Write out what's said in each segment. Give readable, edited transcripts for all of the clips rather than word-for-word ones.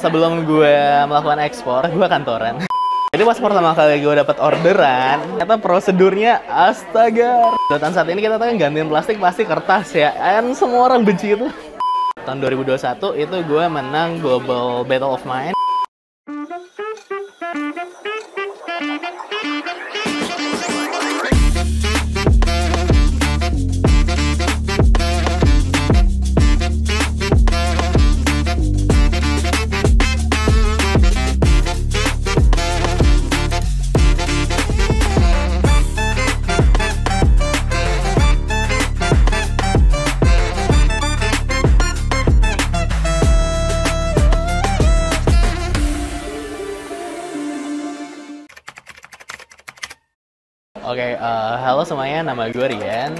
Sebelum gue melakukan ekspor, gue kantoran. Jadi pas pertama kali gue dapat orderan, ternyata prosedurnya astaga. Dan saat ini kita tahu gantiin plastik pasti kertas ya, dan semua orang benci itu. Tahun 2021 itu gue menang Global Battle of Mind. Oke, halo semuanya, nama gue Rian.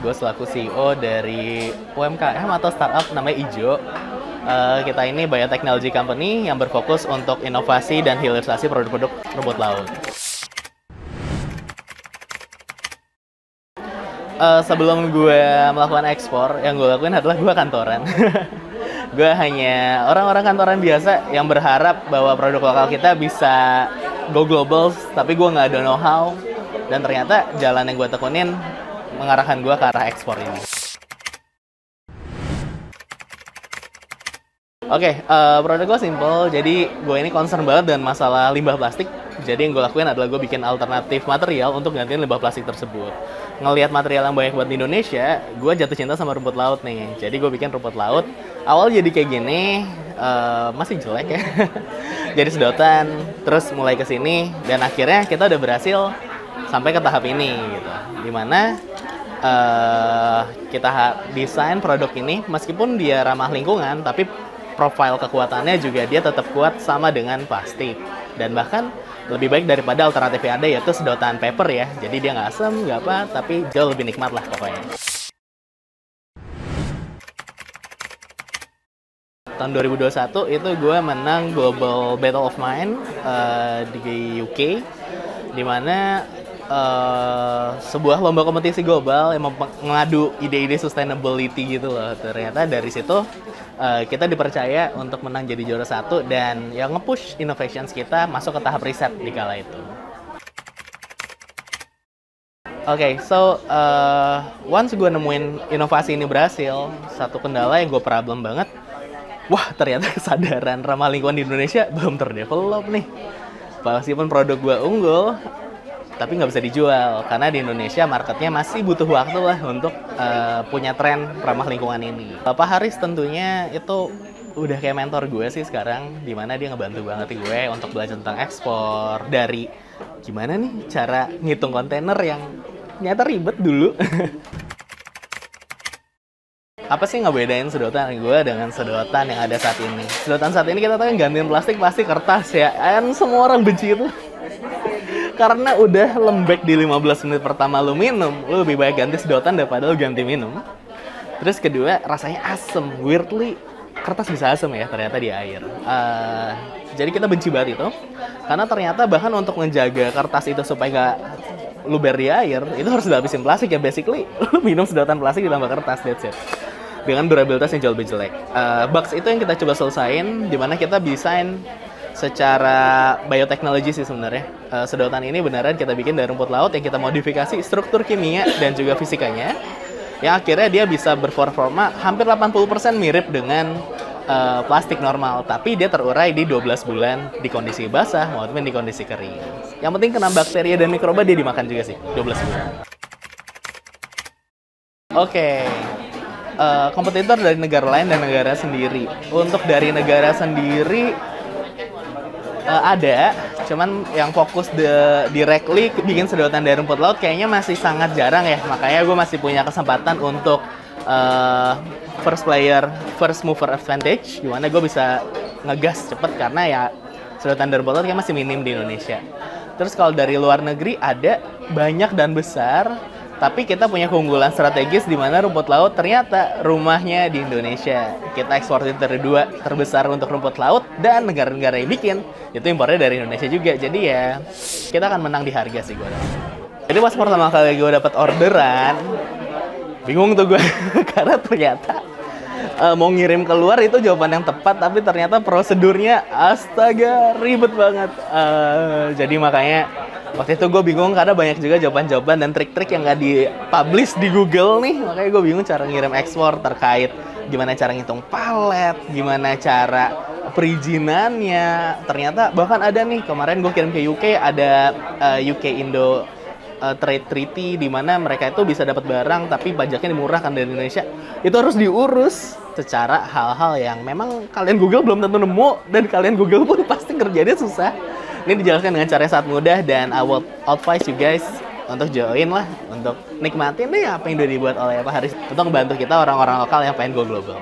Gue selaku CEO dari UMKM atau startup namanya Ijo. Kita ini biotechnology company yang berfokus untuk inovasi dan hilirisasi produk-produk rumput laut. Sebelum gue melakukan ekspor, yang gue lakuin adalah gue kantoran. Gue hanya orang-orang kantoran biasa yang berharap bahwa produk lokal kita bisa go global, tapi gue nggak ada know-how. Dan ternyata jalan yang gue tekunin mengarahkan gue ke arah ekspor ini. Oke, produk gue simple, jadi gue ini concern banget dengan masalah limbah plastik. Jadi yang gue lakuin adalah gue bikin alternatif material untuk gantiin limbah plastik tersebut. Ngelihat material yang banyak buat di Indonesia, gue jatuh cinta sama rumput laut nih. Jadi gue bikin rumput laut, awal jadi kayak gini, masih jelek ya. Jadi sedotan, terus mulai ke sini, dan akhirnya kita udah berhasil sampai ke tahap ini gitu. Dimana kita desain produk ini, meskipun dia ramah lingkungan, tapi profil kekuatannya juga dia tetap kuat sama dengan plastik. Dan bahkan lebih baik daripada alternatif yang ada, yaitu sedotan paper ya. Jadi dia nggak asam, nggak apa, tapi jauh lebih nikmat lah pokoknya. Tahun 2021 itu gue menang Global Battle of Mind di UK, dimana sebuah lomba kompetisi global yang mengadu ide-ide sustainability gitu loh. Ternyata dari situ kita dipercaya untuk menang jadi juara 1 dan yang nge-push innovations kita masuk ke tahap riset di kala itu. Oke, so once gue nemuin inovasi ini berhasil, satu kendala yang gue problem banget, wah ternyata kesadaran ramah lingkungan di Indonesia belum terdevelop nih. Meskipun produk gue unggul, tapi nggak bisa dijual karena di Indonesia marketnya masih butuh waktu lah untuk punya tren ramah lingkungan ini. Pak Haris tentunya itu udah kayak mentor gue sih sekarang, dimana dia ngebantu banget gue untuk belajar tentang ekspor, dari gimana nih cara ngitung kontainer yang nyata ribet dulu. Apa sih ngebedain sedotan gue dengan sedotan yang ada saat ini? Sedotan saat ini kita tahu yang gantiin plastik pasti kertas ya, dan semua orang benci itu. Karena udah lembek di 15 menit pertama lu minum, lu lebih baik ganti sedotan daripada lu ganti minum. Terus kedua, rasanya asem. Weirdly, kertas bisa asem ya ternyata di air. Jadi kita benci banget itu. Karena ternyata bahkan untuk menjaga kertas itu supaya nggak luber di air, itu harus dilapisin plastik ya. Basically, lu minum sedotan plastik ditambah kertas, that's it. Dengan durabilitas yang jauh lebih jelek. Bugs itu yang kita coba selesain, dimana kita desain secara bioteknologi sih sebenarnya. Sedotan ini beneran kita bikin dari rumput laut yang kita modifikasi struktur kimia dan juga fisikanya, yang akhirnya dia bisa berperforma hampir 80% mirip dengan plastik normal, tapi dia terurai di 12 bulan di kondisi basah maupun di kondisi kering. Yang penting kena bakteri dan mikroba dia dimakan juga sih, 12 bulan. Oke. Kompetitor dari negara lain dan negara sendiri. Untuk dari negara sendiri ada, cuman yang fokus directly bikin sedotan dari rumput laut kayaknya masih sangat jarang ya. Makanya gue masih punya kesempatan untuk first mover advantage, dimana gue bisa ngegas cepet karena ya sedotan dari rumput laut kayak masih minim di Indonesia. Terus kalau dari luar negeri ada banyak dan besar, tapi kita punya keunggulan strategis di mana rumput laut ternyata rumahnya di Indonesia. Kita eksportir kedua terbesar untuk rumput laut, dan negara-negara yang bikin itu impornya dari Indonesia juga. Jadi ya kita akan menang di harga sih gue rasa. Jadi pas pertama kali gue dapat orderan, bingung tuh gue karena ternyata mau ngirim keluar itu jawaban yang tepat, tapi ternyata prosedurnya astaga ribet banget. Jadi makanya waktu itu gue bingung karena banyak juga jawaban-jawaban dan trik-trik yang nggak dipublish di Google nih, makanya gue bingung cara ngirim ekspor terkait gimana cara ngitung palet, gimana cara perizinannya. Ternyata bahkan ada nih kemarin gue kirim ke UK, ada UK Indo trade treaty di mana mereka itu bisa dapat barang tapi pajaknya dimurahkan dari Indonesia. Itu harus diurus secara hal-hal yang memang kalian Google belum tentu nemu, dan kalian Google pun pasti kerjanya susah. Ini dijelaskan dengan cara yang sangat mudah, dan I will advise you guys untuk join lah, untuk nikmatin deh apa yang udah dibuat oleh Pak Haris untuk membantu kita orang-orang lokal yang pengen go global.